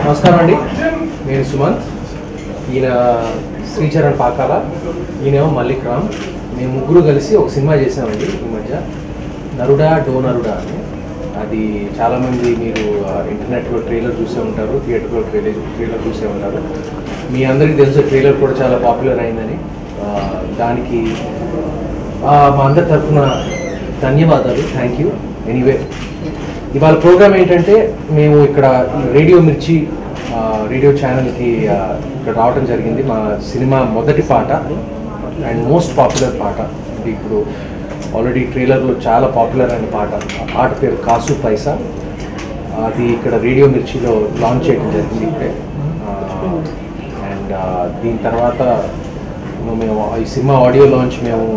నమస్కారం అండి, నేను సుమంత్. ఈయన శ్రీచరణ్ పాకాల, ఈయనేమో మల్లిక్ రామ్. మేము ముగ్గురు కలిసి ఒక సినిమా చేసామండి ఈ మధ్య, నరుడా డో నరుడా అని. అది చాలామంది మీరు ఇంటర్నెట్లో ట్రైలర్ చూసే ఉంటారు, థియేటర్లో ట్రైలర్ చూసే ఉంటారు. మీ అందరికీ తెలుసు ట్రైలర్ కూడా చాలా పాపులర్ అయిందని. దానికి మా అందరి తరఫున ధన్యవాదాలు, థ్యాంక్ యూ. ఎనీవే, ఇవాళ ప్రోగ్రామ్ ఏంటంటే, మేము ఇక్కడ రేడియో మిర్చి రేడియో ఛానల్కి ఇక్కడ రావడం జరిగింది. మా సినిమా మొదటి పాట అండ్ మోస్ట్ పాపులర్ పాట. అంటే ఇప్పుడు ఆల్రెడీ ట్రైలర్లో చాలా పాపులర్ అయిన పాట. ఆ పాట పేరు కాసు పైసా. అది ఇక్కడ రేడియో మిర్చిలో లాంచ్ చేయడం జరిగింది ఇప్పుడే. అండ్ దీని తర్వాత మేము ఈ సినిమా ఆడియో లాంచ్ మేము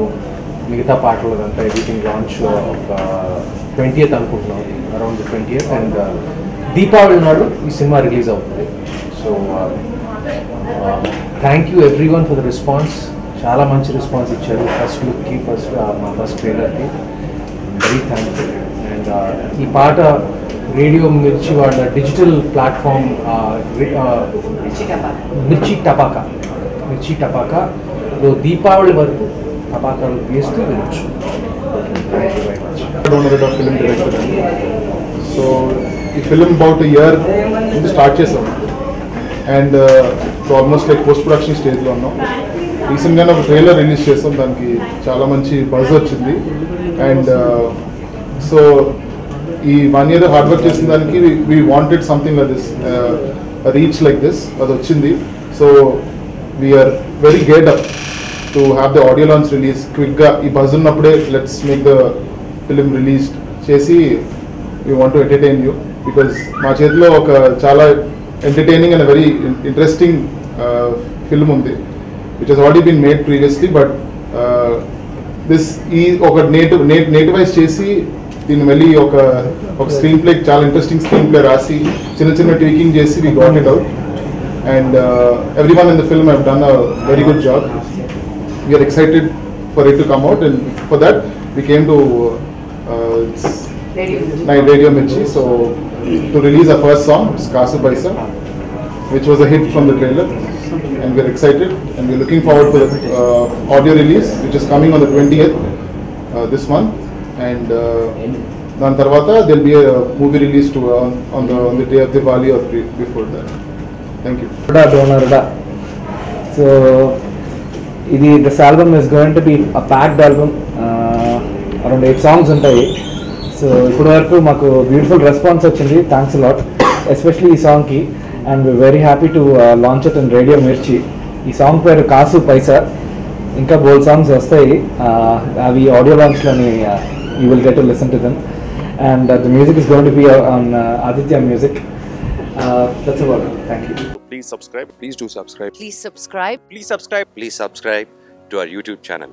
మిగతా పాటలు అంతా ఎడిటింగ్ లాంచ్ ఒక 20th అనుకుంటున్నాం, అరౌండ్ 20th. అండ్ దీపావళి నాడు ఈ సినిమా రిలీజ్ అవుతుంది. So thank you everyone for the response. చాలా మంచి రెస్పాన్స్ ఇచ్చారు ఫస్ట్ లుక్కి, మా ఫస్ట్ ట్రైలర్కి. Very thankful. అండ్ ఈ పాట రేడియో మిర్చి వాళ్ళ డిజిటల్ ప్లాట్ఫామ్ మిర్చి టపాకాలో దీపావళి వరకు టపాకాలు వేస్తూ వినొచ్చు. Film director. సో ఈ ఫిలిం అబౌట్ ఇయర్ ముందు స్టార్ట్ చేసాం and almost like post production స్టేజ్లో ఉన్నాం. రీసెంట్గానే ఒక ట్రైలర్ రిలీజ్ చేసాం, దానికి చాలా మంచి బజ్ వచ్చింది. అండ్ సో ఈ 1 year హార్డ్ వర్క్ చేసిన దానికి we wanted something like this, reach like this, అది వచ్చింది. సో వీఆర్ వెరీ గేట్ up to have the audio launch release క్విక్గా. ఈ బజ్ ఉన్నప్పుడే let's make the film release చేసి we want to entertain you, because మా చేతిలో ఒక చాలా entertaining and very interesting film ఉంది, which has already been made previously. But this ఈ ఒక నేటివైజ్ చేసి దీన్ని మళ్ళీ ఒక స్క్రీన్ ప్లే, చాలా ఇంట్రెస్టింగ్ స్క్రీన్ ప్లే రాసి చిన్న ట్వీకింగ్ చేసి we got it out. And everyone in the film have done a very good job. We are excited for it to come out, and for that we came to Radio Mirchi, so to release our first song, it's Kasu Paisa, which was a hit from the trailer, and we are excited and we are looking forward to the audio release, which is coming on the 20th this month. And then tarvata there will be a movie release to on the day of Diwali or before that. Thank you. So this album is going to be a packed album. Around 8 songs ఉంటాయి. So ఇప్పటి వరకు మాకు beautiful response వచ్చింది, thanks a lot, especially ఈ సాంగ్కి. And we are very happy to launch it in radio Mirchi. ఈ song పేరు కాసు పైసా. ఇంకా బోల్డ్ సాంగ్స్ వస్తాయి, అవి ఆడియో లాంచ్లోని you will get to listen to them. And the music is going to be on Aditya music. That's about it. Thank you. Please subscribe. Please do subscribe. Please subscribe. Please subscribe. Please subscribe to our YouTube channel.